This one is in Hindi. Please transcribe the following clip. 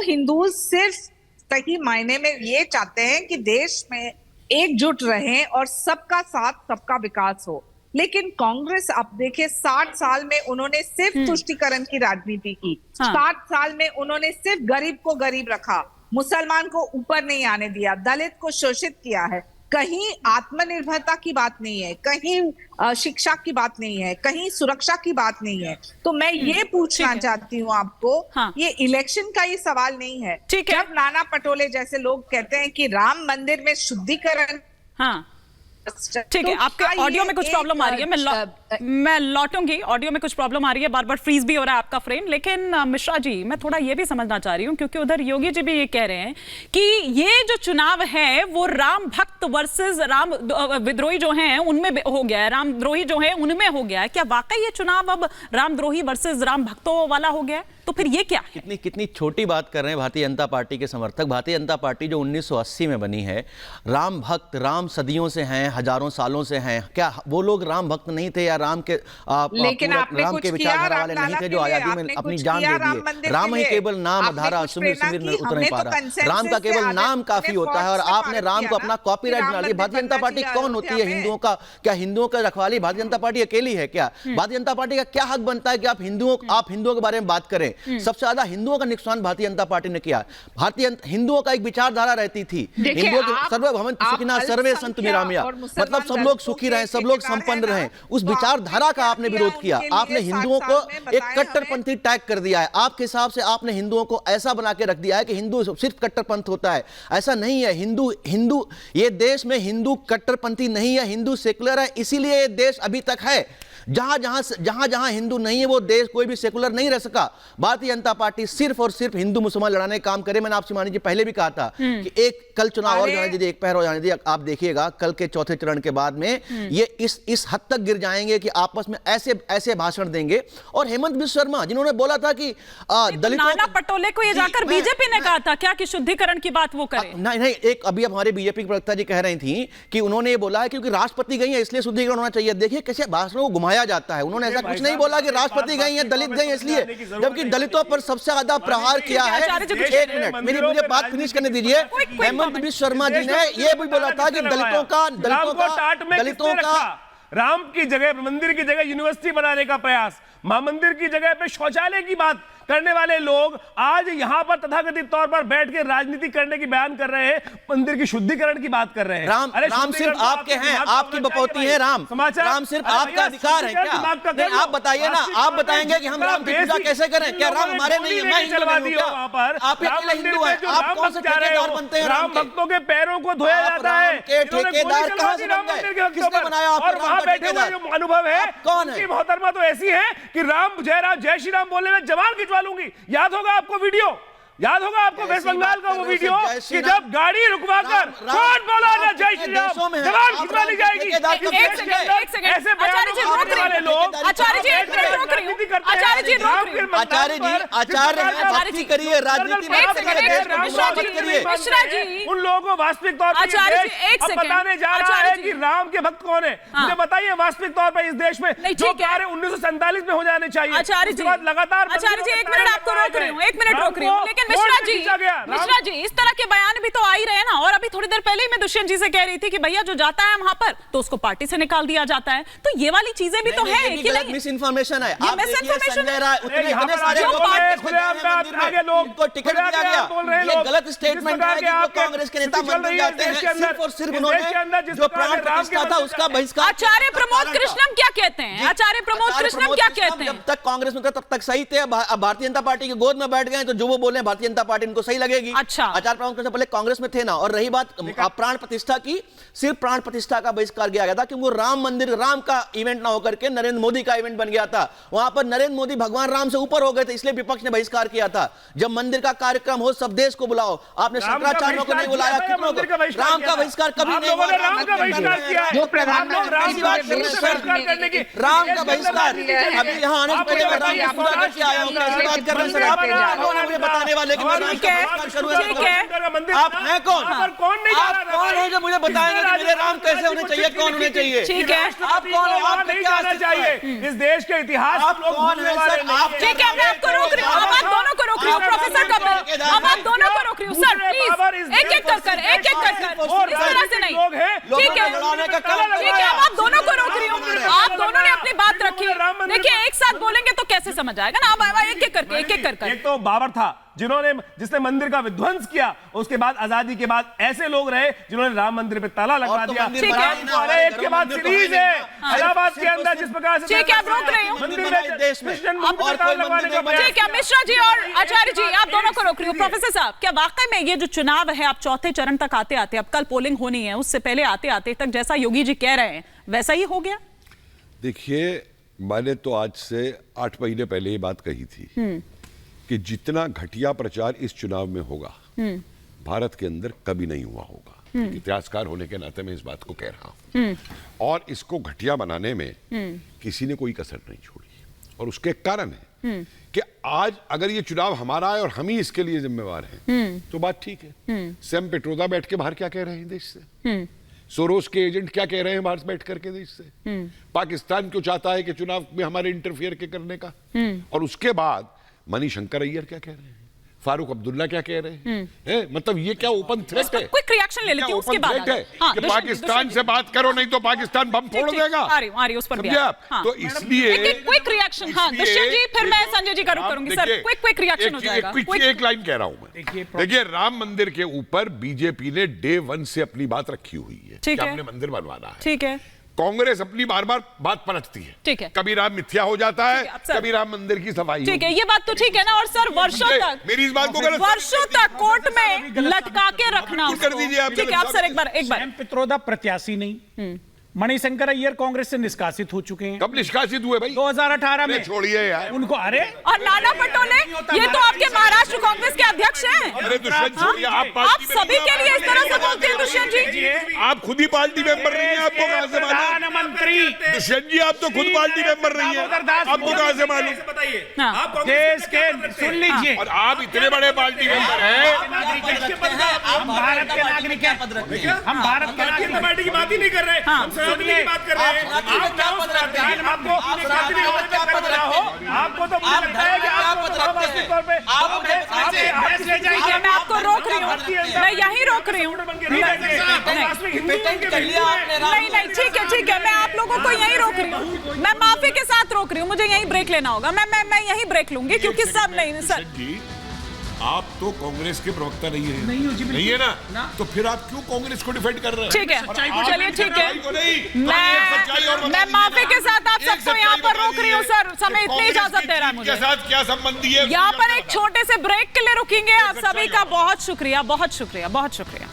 हिंदू सिर्फ सही मायने में ये चाहते हैं कि देश में एकजुट रहें और सबका साथ सबका विकास हो। लेकिन कांग्रेस अब देखिए 60 साल में उन्होंने सिर्फ तुष्टीकरण की राजनीति की। 60 साल में उन्होंने सिर्फ गरीब को गरीब रखा, मुसलमान को ऊपर नहीं आने दिया, दलित को शोषित किया है। कहीं आत्मनिर्भरता की बात नहीं है, कहीं शिक्षा की बात नहीं है, कहीं सुरक्षा की बात नहीं है। तो मैं ये पूछना चाहती हूँ आपको, ये इलेक्शन का ये सवाल नहीं है। जब नाना पटोले जैसे लोग कहते हैं कि राम मंदिर में शुद्धिकरण, ठीक है, आपके ऑडियो में कुछ प्रॉब्लम आ रही है, मैं लौटूंगी। ऑडियो में कुछ प्रॉब्लम आ रही है, बार बार फ्रीज भी हो रहा है आपका फ्रेम। लेकिन मिश्रा जी, मैं थोड़ा ये भी समझना चाह रही हूँ, क्योंकि उधर योगी जी भी ये कह रहे हैं कि ये जो चुनाव है वो राम भक्त वर्सेस राम विद्रोही जो हैं उनमें हो गया है, रामद्रोही जो है उनमें हो गया है। क्या वाकई ये चुनाव अब रामद्रोही वर्सेस राम भक्तों वाला हो गया है? तो फिर ये क्या है? कितनी छोटी बात कर रहे हैं भारतीय जनता पार्टी के समर्थक। भारतीय जनता पार्टी जो 1980 में बनी है, राम भक्त, राम सदियों से हैं, हजारों सालों से हैं। क्या वो लोग राम भक्त नहीं थे या राम के राम के विचारधारा वाले नहीं थे जो आजादी में अपनी जान दे दिए? राम ही केवल नाम धारा सुमिर सुमिर में उतर नहीं पा रहा। राम का केवल नाम काफी होता है और आपने राम को अपना कॉपीराइट बना लिया। भारतीय जनता पार्टी कौन होती है हिंदुओं का? क्या हिंदुओं का रखवाली भारतीय जनता पार्टी अकेली है क्या? भारतीय जनता पार्टी का क्या हक बनता है कि आप हिंदुओं के बारे में बात करें? सबसे ज्यादा हिंदुओं का नुकसान भारतीय जनता पार्टी ने किया। भारतीय हिंदुओं का एक विचारधारा रहती थी, हिंदुओं के सर्वभवन्तु सुखिनः सर्वे सन्तु निरामया, मतलब सब लोग सुखी रहें, सब लोग संपन्न रहें। उस विचारधारा का आपने विरोध किया। आपने हिंदुओं को एक कट्टरपंथी टैग कर दिया है। आपके हिसाब से आपने हिंदुओं को ऐसा बना के रख दिया है कि हिंदू सिर्फ कट्टरपंथ होता है। ऐसा नहीं है। हिंदू ये देश में हिंदू कट्टरपंथी नहीं है, हिंदू सेकुलर है। इसीलिए ये देश अभी तक है। जहां हिंदू नहीं है वो देश कोई भी सेकुलर नहीं रह सका। भारतीय जनता पार्टी सिर्फ और सिर्फ हिंदू मुसलमान लड़ाने का काम करे। मैंने आपसे मानी जी पहले भी कहा था कि एक कल चुनाव और जाने दीजिए, एक पहर हो जाने दीजिए, आप देखिएगा कल के चौथे चरण के बाद में ये इस हद तक गिर जाएंगे कि आपस में ऐसे भाषण देंगे। और हेमंत बिश्व शर्मा जिन्होंने बोला था कि दलितों, नाना पटोले को ये जाकर बीजेपी ने कहा था क्या कि शुद्धिकरण की बात वो करे? नहीं, एक अभी हमारे बीजेपी के प्रवक्ता जी कह रही थी कि उन्होंने ये बोला है क्योंकि राष्ट्रपति गई है इसलिए शुद्धिकरण होना चाहिए। देखिए कैसे भाषणों को घुमाया जाता है। उन्होंने ऐसा कुछ नहीं बोला कि राष्ट्रपति गई हैं, दलित गई हैं इसलिए, जबकि दलितों पर सबसे ज्यादा प्रहार किया है। एक मिनट, मुझे बात फिनिश करने दीजिए। हेमंत बिश्व शर्मा जी ने यह भी बोला था कि दलितों का राम की जगह, मंदिर की जगह यूनिवर्सिटी बनाने का प्रयास, मां मंदिर की जगह पे शौचालय की बात करने वाले लोग आज यहां पर तथाकथित तौर पर बैठ के राजनीति करने की बयान कर रहे हैं, मंदिर की शुद्धिकरण की बात कर रहे हैं। राम सिर्फ आपके हैं, आपकी बपौती है। राम सिर्फ आपका अधिकार है क्या? नहीं, आप बताइए ना, आप बताएंगे कि हम राम की पूजा कैसे करें? क्या राम हमारे नहीं है? मैं हिंदू नहीं हूं क्या? आप हिंदू हैं, आप कौन से ठेकेदार बनते हैं? राम भक्तों के पैरों को धोया जाता है। ठेकेदार कहां से बन गए? किसने बनाया आपको? और वहां बैठे हुए जो अनुभव है, कौन है? मोहतरमा तो ऐसी है कि राम जय श्री राम बोलने में जवान खिंचवा लूंगी। याद होगा आपको वीडियो, याद होगा आपको वेस्ट बंगाल का वो वीडियो कि जब गाड़ी रुकवाकर कौन बोला ना जय श्री राम, जवान खिंचवा ली जाएगी। ऐसे आचार्य जी रोक रहे लोग, आचार्य जी एक मिनट रोक रही हूं, आचार्य जी रोक रही हूं, आचार्य करिए, राजनीति मिश्रा जी उन लोगों को वास्तविक तौर पर बताने जा रहा है कि राम के भक्त कौन है। मुझे बताइए वास्तविक तौर पर इस देश में जो कार्य 1947 में हो जाने चाहिए, आचार्य जी लगातार, आचार्य जी एक मिनट आपको रोक रही हूँ, एक मिनट रोक रही हूँ। लेकिन मिश्रा जी इस तरह के बयान भी तो आ ही रहे ना। और अभी थोड़ी देर पहले ही मैं दुष्यंत जी से कह रही थी कि भैया जो जाता है वहां पर तो उसको पार्टी से निकाल दिया जाता है। तो ये वाली चीजें भी तो है कि नहीं? मिस इन्फॉर्मेशन है। आप मिसइन्फॉर्मेशन इतने सारे लोग को टिकट दिया गया, ये गलत स्टेटमेंट है कि कांग्रेस के नेता मंदिर जाते हैं। सिर्फ और सिर्फ उन्होंने जो प्राण प्रतिष्ठा था उसका बहिष्कार। आचार्य प्रमोद कृष्णम क्या कहते हैं? आचार्य प्रमोद कृष्णम क्या कहते हैं? जब तक कांग्रेस में तब तक सही थे, भारतीय जनता पार्टी की गोद में बैठ गए तो जो वो बोले भारतीय जनता पार्टी इनको सही लगेगी। अच्छा, आचार्य प्रमोद कृष्णम पहले कांग्रेस में थे ना। और रही बात प्राण प्रतिष्ठा की, सिर्फ प्राण प्रतिष्ठा का बहिष्कार किया गया था क्योंकि वो राम मंदिर, राम का इवेंट ना होकर के नरेंद्र मोदी का इवेंट बन गया था। वहां पर नरेंद्र मोदी भगवान राम से ऊपर हो गए थे, इसलिए विपक्ष ने बहिष्कार किया था। जब मंदिर का कार्यक्रम हो सब देश को बुलाओ, आपने शंकराचार्यों को नहीं बुलाया, कितनों को? राम का बहिष्कार कभी नहीं हुआ। राम का बहिष्कार किया है, जो प्रधानमंत्री राम का बहिष्कार अभी यहाँ आने से पहले राम की पूजा करके आया हूँ। कैसी बात कर रहे हैं सर आप? मुझे बताने वाले लेके मैं राम का बहिष्कार करूंगा। ठीक है, आप हैं कौन? कौन नहीं आप कौन हो जो मुझे बताएंगे कि मेरे राम कैसे होने चाहिए, कौन होने चाहिए? ठीक है, आप कौन हो? आप नहीं जाना चाहिए इस देश के इतिहास आप कौन है सर? आप ठीक है, मैं आपको रोक रही हूँ, अब आप दोनों को रोक रही हूँ, प्रोफेसर कपिल, अब आप दोनों को रोक रही हूँ सर, प्लीज एक एक कर इस तरह से नहीं, ठीक है, ठीक है, अब आप दोनों को रोक रही हूँ, आप दोनों ने अपनी बात रखी। देखिए एक साथ बोलेंगे तो कैसे समझ आएगा ना, अब एक एक करके एक तो बाबर था जिसने मंदिर का विध्वंस किया, उसके बाद आजादी के बाद ऐसे लोग रहे जिन्होंने राम मंदिर पे ताला लगवा दिया। ठीक है, अरे एक के बाद सीरीज है इलाहाबाद के अंदर जिस प्रकार से, ठीक है, आप रोक रही हूँ देश में ठीक है। मिश्रा जी और आचार्य जी आप दोनों को रोक रही हूँ। प्रोफेसर साहब, क्या वाकई में ये जो चुनाव है, आप चौथे चरण तक आते आते, अब कल पोलिंग होनी है, उससे पहले आते आते तक जैसा योगी जी कह रहे हैं वैसा ही हो गया? देखिए, मैंने तो आज से 8 महीने पहले ये बात कही थी कि जितना घटिया प्रचार इस चुनाव में होगा भारत के अंदर कभी नहीं हुआ होगा। इतिहासकार होने के नाते मैं इस बात को कह रहा हूं, और इसको घटिया बनाने में किसी ने कोई कसर नहीं छोड़ी, और उसके कारण है कि आज अगर ये चुनाव हमारा है और हम ही इसके लिए जिम्मेवार हैं तो बात ठीक है। सैम पेट्रोदा बैठ के बाहर क्या कह रहे हैं देश से, सोरोस के एजेंट क्या कह रहे हैं बाहर बैठ करके देश से, पाकिस्तान क्यों चाहता है कि चुनाव में हमारे इंटरफियर के करने का, और उसके बाद मणिशंकर अय्यर क्या कह रहे हैं, फारूक अब्दुल्ला क्या कह रहे हैं, मतलब ये क्या ओपन थ्रेट है? क्विक रिएक्शन ले लेती हूं उसके बाद कि पाकिस्तान से बात करो नहीं तो पाकिस्तान बम फोड़ देगा। आ रही उस पर भी आप। तो इसलिए क्विक रिएक्शन, हाँ दुष्यंत जी, फिर मैं संजय जी का रुख करूंगी सर, क्विक रिएक्शन हो जाएगा। एक लाइन कह रहा हूं मैं, देखिए राम मंदिर के ऊपर बीजेपी ने डे 1 से अपनी बात रखी हुई है कि हमने मंदिर बनवाना है, ठीक है। कांग्रेस अपनी बार बार बात पलटती है, ठीक है, कभी राम मिथ्या हो जाता है, कभी राम मंदिर की सफाई, ठीक है, ये बात तो ठीक है ना। और सर वर्षों तक, मेरी इस बात को गलत वर्षों तक कोर्ट में लटका के रखना, कर दीजिए आप। ठीक है, आप सर एक बार सैम पेट्रोदा प्रत्याशी नहीं, मणिशंकर अय्यर कांग्रेस से निष्कासित हो चुके हैं। कब निष्कासित हुए भाई? 2018 में। छोड़िए यार उनको, अरे और नाना पटोले ये तो आपके महाराष्ट्र कांग्रेस के अध्यक्ष हैं। अरे दुष्यंत छोड़िए, आप सभी के लिए इस तरह से बोलते हैं दुष्यंत जी? आप खुद ही पार्टी मेंबर नहीं है, आपको कहां से मालूम? प्रधानमंत्री दुष्यंत जी, आप तो खुद पार्टी मेंबर नहीं है, आपको कहां से मालूम? देश के, सुन लीजिए, और आप इतने बड़े पार्टी मेंबर हैं, हम भारत के नागरिक हैं, हम भारत के नागरिक पार्टी की बात ही नहीं कर रहे, हम सनातनी की बात कर रहे हैं। आपको तो मुझे लगता है कि मैं आपको रोक रही हूँ, मैं यहीं रोक रही हूँ। नहीं, ठीक है, मैं आप लोगों को यहीं रोक रही हूँ, मैं माफी के साथ रोक रही हूँ, मुझे यहीं ब्रेक लेना होगा, मैं यहीं ब्रेक लूंगी क्योंकि सब नहीं सर। आप तो कांग्रेस के प्रवक्ता नहीं है ना, तो फिर आप क्यों कांग्रेस को डिफेंड कर रहे हैं? ठीक है, चलिए ठीक है, मैं माफी के साथ आप सबको यहाँ पर रोक रही हूँ सर, समय इतनी इजाजत दे रहा है मुझे। साथ क्या संबंधी है? यहाँ पर एक छोटे से ब्रेक के लिए रुकेंगे। आप सभी का बहुत शुक्रिया, बहुत शुक्रिया, बहुत शुक्रिया।